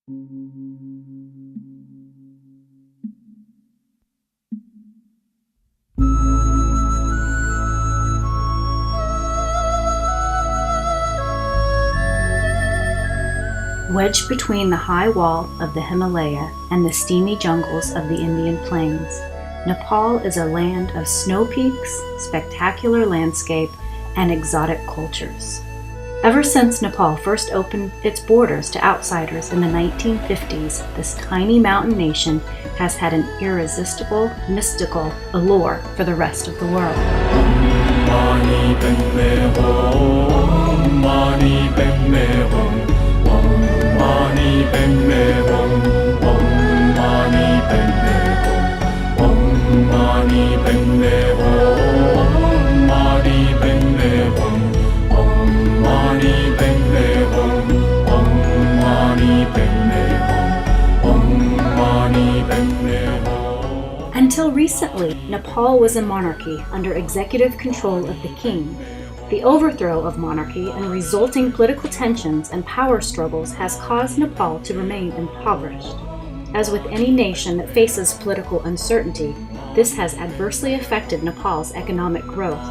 Wedged between the high wall of the Himalaya and the steamy jungles of the Indian plains, Nepal is a land of snow peaks, spectacular landscape, and exotic cultures. Ever since Nepal first opened its borders to outsiders in the 1950s, this tiny mountain nation has had an irresistible, mystical allure for the rest of the world. Until recently, Nepal was a monarchy under executive control of the king. The overthrow of monarchy and resulting political tensions and power struggles has caused Nepal to remain impoverished. As with any nation that faces political uncertainty, this has adversely affected Nepal's economic growth.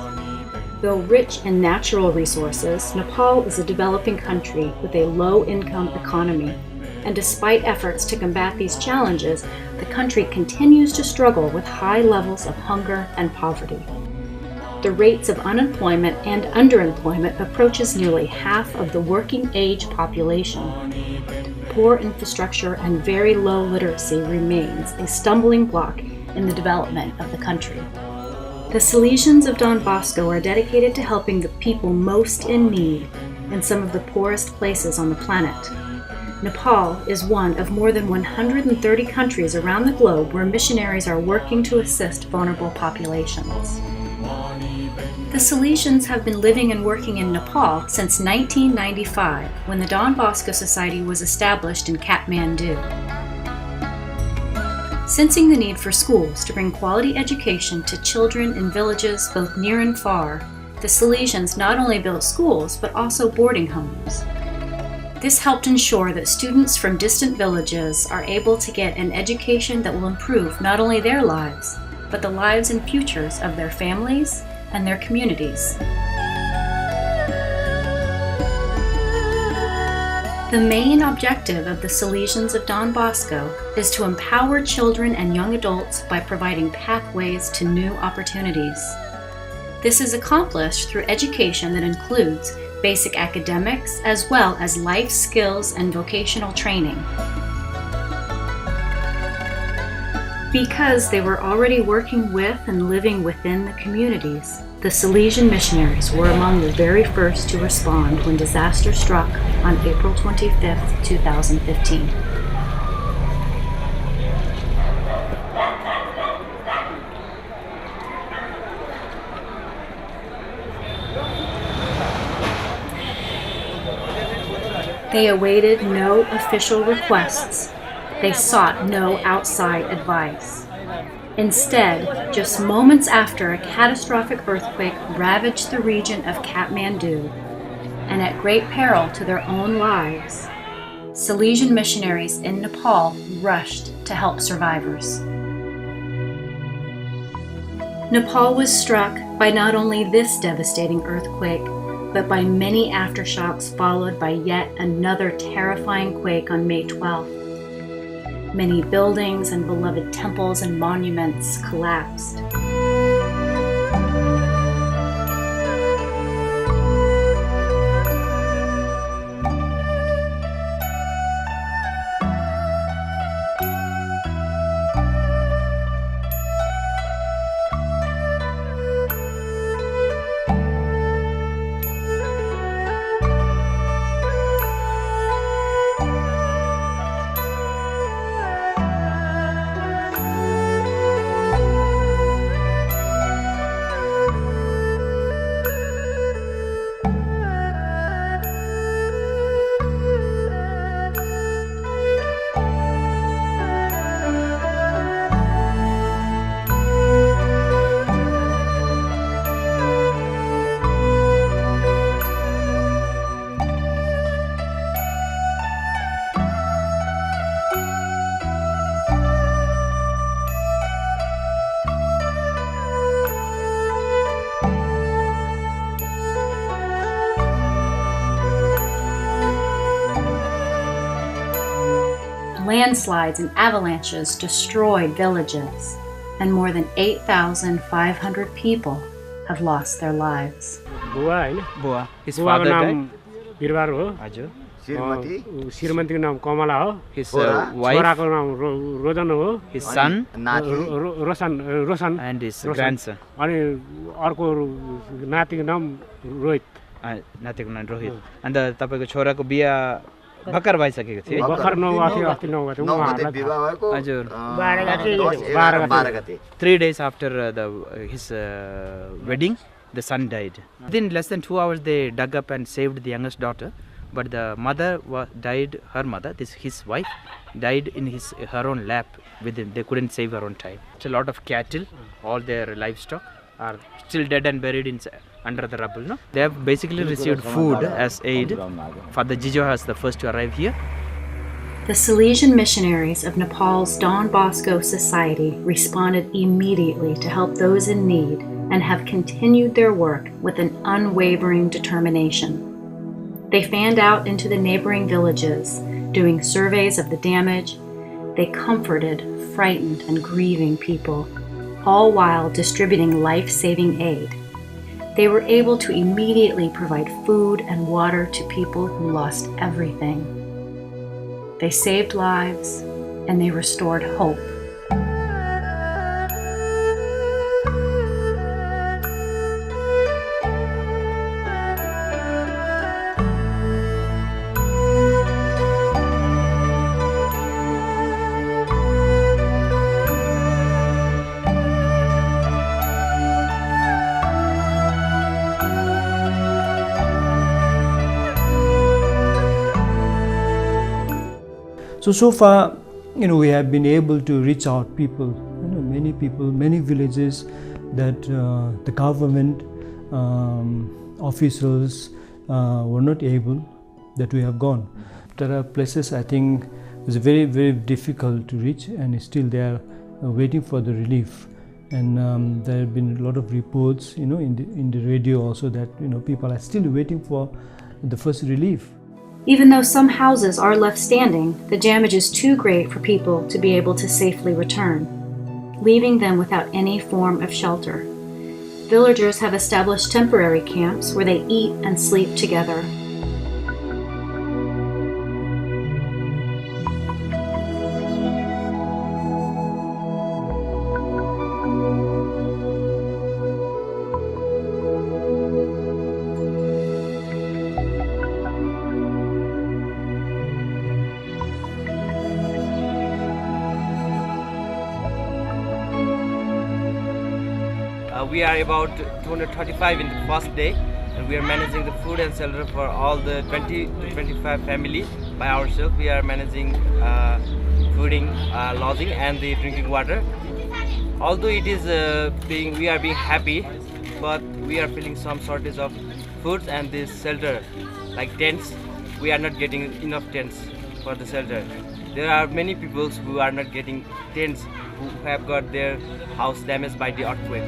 Though rich in natural resources, Nepal is a developing country with a low-income economy. And despite efforts to combat these challenges, the country continues to struggle with high levels of hunger and poverty. The rates of unemployment and underemployment approaches nearly half of the working age population. Poor infrastructure and very low literacy remains a stumbling block in the development of the country. The Salesians of Don Bosco are dedicated to helping the people most in need in some of the poorest places on the planet. Nepal is one of more than 130 countries around the globe where missionaries are working to assist vulnerable populations. The Salesians have been living and working in Nepal since 1995, when the Don Bosco Society was established in Kathmandu. Sensing the need for schools to bring quality education to children in villages both near and far, the Salesians not only built schools but also boarding homes. This helped ensure that students from distant villages are able to get an education that will improve not only their lives, but the lives and futures of their families and their communities. The main objective of the Salesians of Don Bosco is to empower children and young adults by providing pathways to new opportunities. This is accomplished through education that includes basic academics as well as life skills and vocational training. Because they were already working with and living within the communities, the Salesian missionaries were among the very first to respond when disaster struck on April 25, 2015. They awaited no official requests. They sought no outside advice. Instead, just moments after a catastrophic earthquake ravaged the region of Kathmandu, and at great peril to their own lives, Salesian missionaries in Nepal rushed to help survivors. Nepal was struck by not only this devastating earthquake, but by many aftershocks followed by yet another terrifying quake on May 12th. Many buildings and beloved temples and monuments collapsed. Landslides and avalanches destroyed villages, and more than 8,500 people have lost their lives. Boa. His father died. बिरबार हो हजुर श्रीमतीको नाम कमला हो his wife छोराको नाम रोजन हो his son Roshan and his grandson अनि अर्को नातिको नाम रोहित नातिको नाम रोहित and तपाईको छोराको बिहा भर्खर भइसकेको थियो भर्खर 9 अस्ति 9 गते हजुर 12 गते 3 days after his wedding the son died. Within less than 2 hours they dug up and saved the youngest daughter, but the mother died. Her mother, his wife, died in her own lap. They couldn't save her on time. A lot of cattle, all their livestock are still dead and buried under the rubble. No, they have basically received food as aid. Father Jijo was the first to arrive here. The Salesian missionaries of Nepal's Don Bosco Society responded immediately to help those in need and have continued their work with an unwavering determination. They fanned out into the neighboring villages, doing surveys of the damage. They comforted frightened and grieving people, all while distributing life-saving aid. They were able to immediately provide food and water to people who lost everything. They saved lives, and they restored hope. So far, we have been able to reach out many people, many villages that the government officials were not able, that we have gone. There are places I think it's very, very difficult to reach, and still they are waiting for the relief. And there have been a lot of reports, in the radio also that people are still waiting for the first relief. Even though some houses are left standing, the damage is too great for people to be able to safely return, leaving them without any form of shelter. Villagers have established temporary camps where they eat and sleep together. We are about 235 in the first day, and we are managing the food and shelter for all the 20 to 25 family by ourselves. We are managing fooding, lodging, and the drinking water. Although it is we are being happy, but we are feeling some shortage of foods and this shelter, like tents. We are not getting enough tents for the shelter. There are many people who are not getting tents, who have got their house damaged by the earthquake.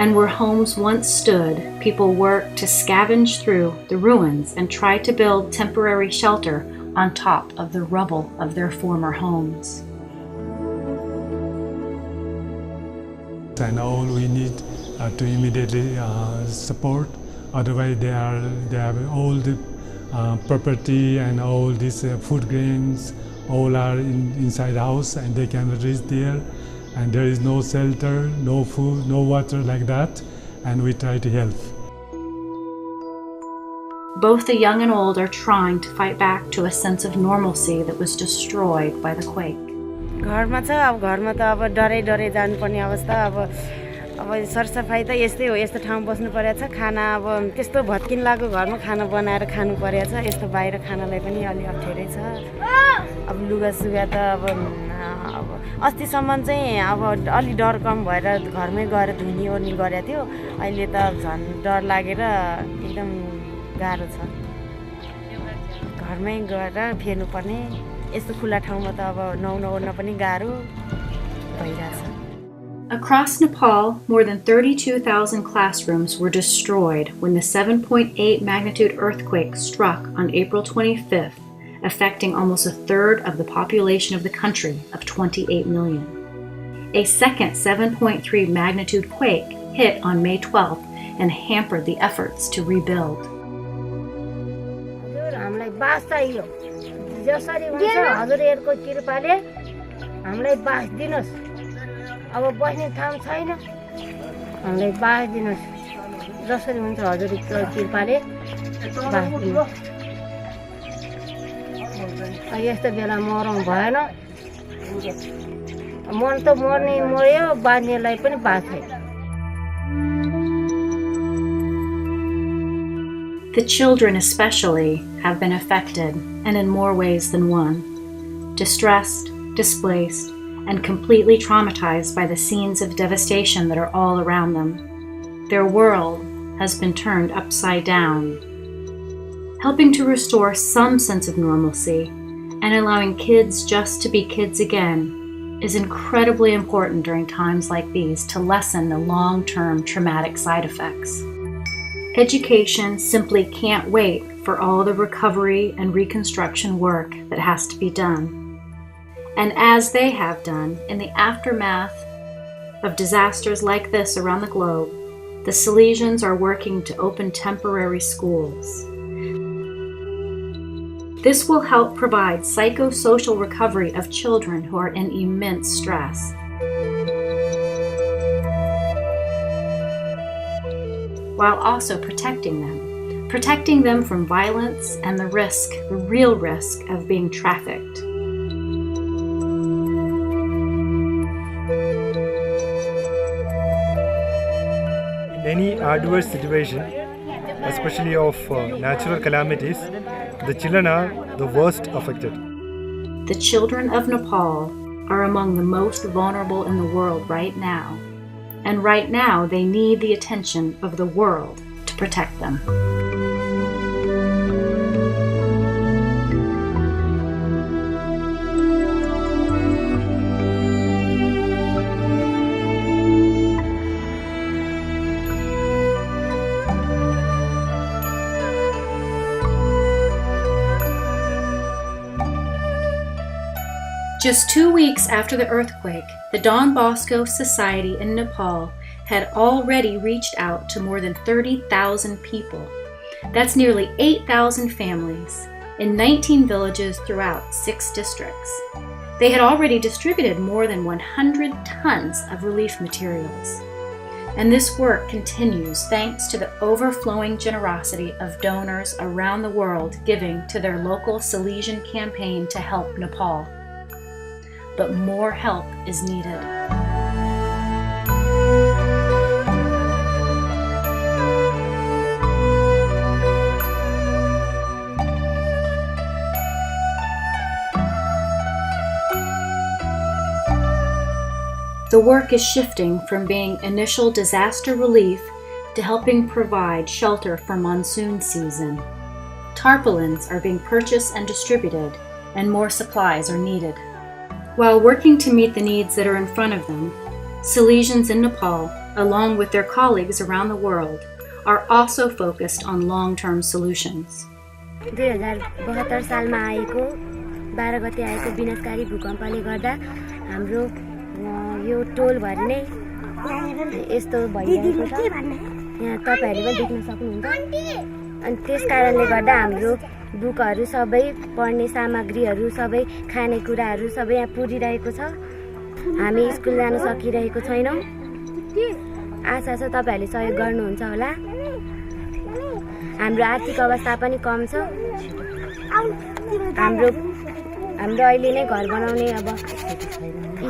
And where homes once stood, people worked to scavenge through the ruins and try to build temporary shelter on top of the rubble of their former homes. And all we need to immediately support. Otherwise, they have all the property and all these food grains all are inside the house, and they cannot reach there. And there is no shelter, no food, no water like that, and we try to help. Both the young and old are trying to fight back to a sense of normalcy that was destroyed by the quake. घरमा त अब डरै जानुपर्ने अवस्था अब सरसफाइ त यस्तै हो यस्तो ठाउँ बस्नु परेछ खाना अब त्यस्तो भत्किन लाग्यो घरमा खाना बनाएर खानु परेछ यस्तो बाहिर खानालाई पनि अलि अप्ठ्यारै छ अब लुगा सुगा त अब अस्तिसम्म चाहिँ अब अलि डर कम भएर घरमै गएर धुनी ओर्नी गरेको थियो अहिले त झन् डर लागेर एकदम गाह्रो छ घरमै गएर फेर्नु पर्ने यस्तो खुला ठाउँमा त अब नुहाउन ओर्न पनि गाह्रो भइरहेछ. Across Nepal, more than 32,000 classrooms were destroyed when the 7.8 magnitude earthquake struck on April 25th affecting almost a third of the population of the country of 28 million. A second 7.3 magnitude quake hit on May 12th and hampered the efforts to rebuild. हामीलाई बास चाहियो जसरी हुन्छ हजुरहरुको कृपाले हामीलाई बास दिनुस् अब बस्ने ठाउँ छैन हामीलाई बास दिनुस् जसरी हुन्छ हजुरहरुको कृपाले बास दिनुस् यस्तो बेला मरौँ भएन मन त मर्ने मर्यो बाँध्नेलाई पनि बास छैन. The children especially have been affected, and in more ways than one. Distressed, displaced, and completely traumatized by the scenes of devastation that are all around them. Their world has been turned upside down. Helping to restore some sense of normalcy and allowing kids just to be kids again is incredibly important during times like these to lessen the long-term traumatic side effects. Education simply can't wait for all the recovery and reconstruction work that has to be done. And as they have done in the aftermath of disasters like this around the globe, the Salesians are working to open temporary schools. This will help provide psychosocial recovery of children who are in immense stress. While also protecting them from violence and the real risk of being trafficked. In any adverse situation, especially of natural calamities, the children are the worst affected. The children of Nepal are among the most vulnerable in the world right now. And right now, they need the attention of the world to protect them. Just 2 weeks after the earthquake, the Don Bosco Society in Nepal had already reached out to more than 30,000 people. That's nearly 8,000 families in 19 villages throughout 6 districts. They had already distributed more than 100 tons of relief materials. And this work continues thanks to the overflowing generosity of donors around the world giving to their local Salesian campaign to help Nepal. But more help is needed. The work is shifting from being initial disaster relief to helping provide shelter for monsoon season. Tarpaulins are being purchased and distributed, and more supplies are needed. While working to meet the needs that are in front of them, Salesians in Nepal, along with their colleagues around the world, are also focused on long-term solutions. 2072 सालमा आएको 12 गते आएको विनाशकारी भूकम्पले गर्दा हाम्रो यो toll भरि नै यस्तो भइरहेको छ यहाँ तपाईहरुले पनि देख्न सक्नुहुन्छ अनि त्यस कारणले गर्दा हाम्रो बुकहरु सबै पढ्ने सामग्रीहरु सबै खानेकुराहरु सबै यहाँ पुरिरहेको छ हामी स्कुल जान सकिरहेको छैनौं आशा छ तपाईहरुले सहयोग गर्नुहुन्छ होला हाम्रो आर्थिक अवस्था पनि कम छ हाम्रो अहिले नै घर बनाउने अब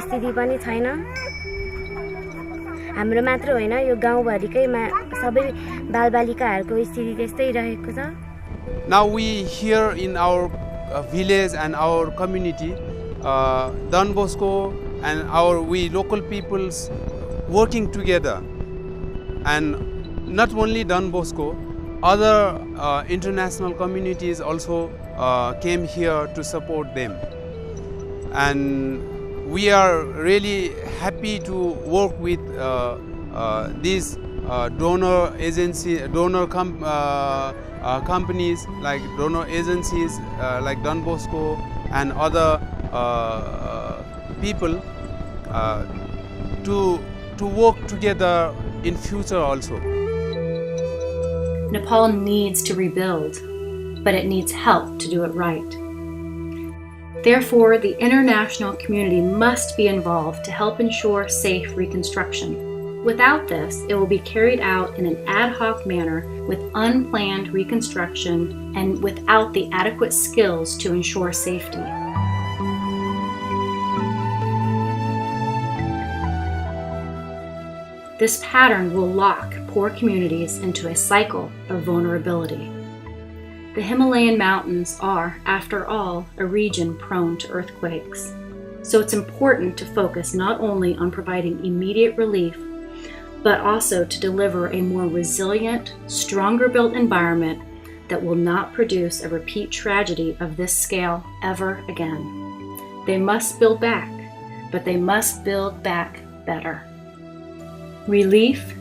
स्थिति पनि छैन हाम्रो मात्र होइन यो गाउँभरिकै सबै बालबालिकाहरुको स्थिति त्यस्तै रहेको छ. Now we here in our village and our community, Don Bosco and we local peoples working together, and not only Don Bosco, other international communities also came here to support them, and we are really happy to work with this donor agency, companies like donor agencies like Don Bosco and other people to work together in future also. Nepal needs to rebuild, but it needs help to do it right. Therefore, the international community must be involved to help ensure safe reconstruction. Without this, it will be carried out in an ad hoc manner with unplanned reconstruction and without the adequate skills to ensure safety. This pattern will lock poor communities into a cycle of vulnerability. The Himalayan mountains are, after all, a region prone to earthquakes. So it's important to focus not only on providing immediate relief, but also to deliver a more resilient, stronger built environment that will not produce a repeat tragedy of this scale ever again. They must build back, but they must build back better. Relief,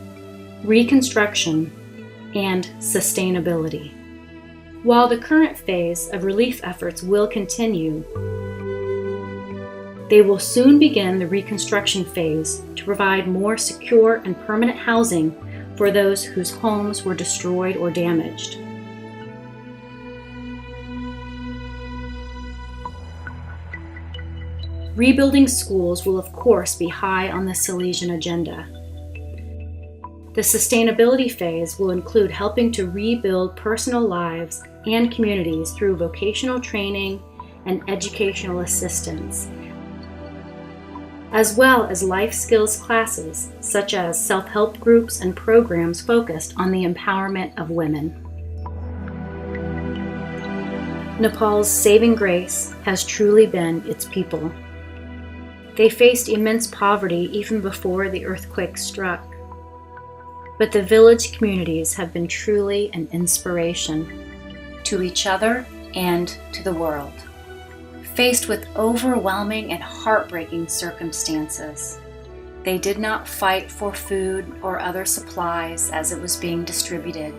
reconstruction, and sustainability. While the current phase of relief efforts will continue, they will soon begin the reconstruction phase to provide more secure and permanent housing for those whose homes were destroyed or damaged. Rebuilding schools will of course be high on the Silesian agenda. The sustainability phase will include helping to rebuild personal lives and communities through vocational training and educational assistance, as well as life skills classes such as self-help groups and programs focused on the empowerment of women. Nepal's saving grace has truly been its people. They faced immense poverty even before the earthquake struck. But the village communities have been truly an inspiration to each other and to the world. Faced with overwhelming and heartbreaking circumstances, they did not fight for food or other supplies as it was being distributed.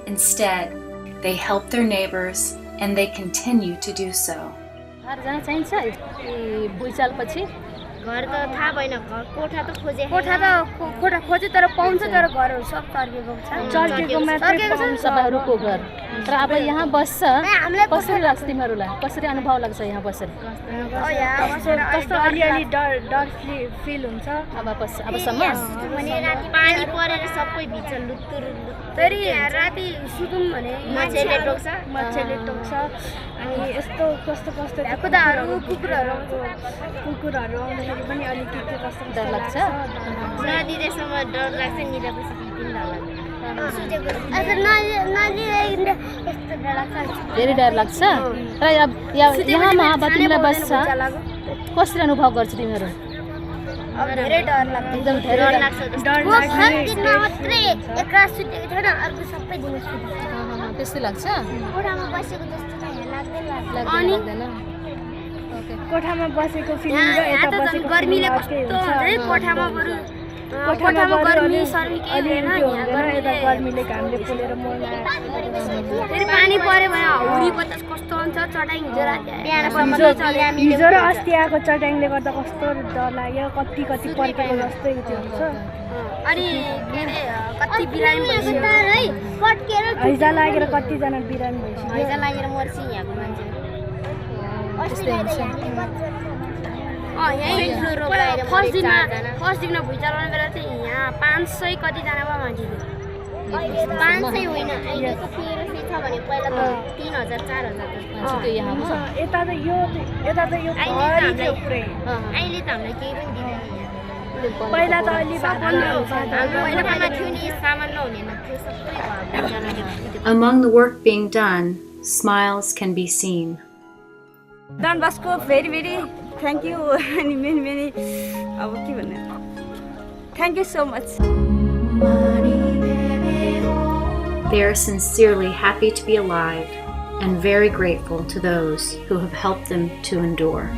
Instead, they helped their neighbors and they continue to do so. घर त थाहा भएन कोठा त खोजे कोठा खोजे तर पाउँछ तर घरहरु सब चर्केको छ चर्केको मात्रै पाउँछ सबहरुको घर तर अब यहाँ बस्छ कसरी लाग्छ तिमीहरुलाई कसरी अनुभव लाग्छ यहाँ बसेर यहाँ बसेर कस्तो अलि डर फिल हुन्छ अब सम्म भने राति पानी परेर सबै भित्र लुत्तुर फेरि राति सुतुम भने मच्छरले टोक्छ अनि यस्तो कस्तो खुदाहरु कुकुरहरु आउँदाखेरि पनि अलिकति कस्तो डर लाग्छ नदिरेसम्म डर लाग्छ निदापछि दिन डर लाग्छ धेरै डर लाग्छ र यहाँ अब तिमीलाई बस्छ कसरी अनुभव गर्छ तिमीहरु धेरै डर लाग्छ एकदम धेरै डर लाग्छ दिनमा मात्रै एक रात सुतेको थिएन अर्को सबै दिन सुतेको त्यस्तै लाग्छ कोठामा बसेको जस्तो चाहिँ लाग्दैन कोठामा बसेको फिलिङ र यता बसेको गर्मीले कस्तो हुन्छ कोठामा बरु कोठामा गर्मी सर्मी के हैन यता गर्मीले घामले पोलेर मर्न फेरि पानी पर्यो भने हाउरी बतास कस्तो हुन्छ चट्याङ हिजो राति बिहानसम्म चट्याङ हिजो र अस्ति आएको चट्याङले गर्दा कस्तो डर लाग्यो कति पर्केको जस्तै हुन्छ अनि कति बिरामी भइसक्यो है पट्केर हैजा लागेर कति जना बिरामी भइसक्यो हैजा लागेर मर्छ यहाँको मान्छे फर्स्ट दिनमा भुइँचालो बेला चाहिँ यहाँ 500 कतिजना भयो मान्छे 500 होइन अहिलेको फेरि छ भने पहिला त 3000 4000 यता त यो अहिले त हामीलाई केही पनि दिँदैन पहिला त अलि पहिला थियो नि सामान नहुने थियो सबै Among the work being done, smiles can be seen. Don Bosco, very thank you and many अब के भन्ने thank you so much. They are sincerely happy to be alive and very grateful to those who have helped them to endure.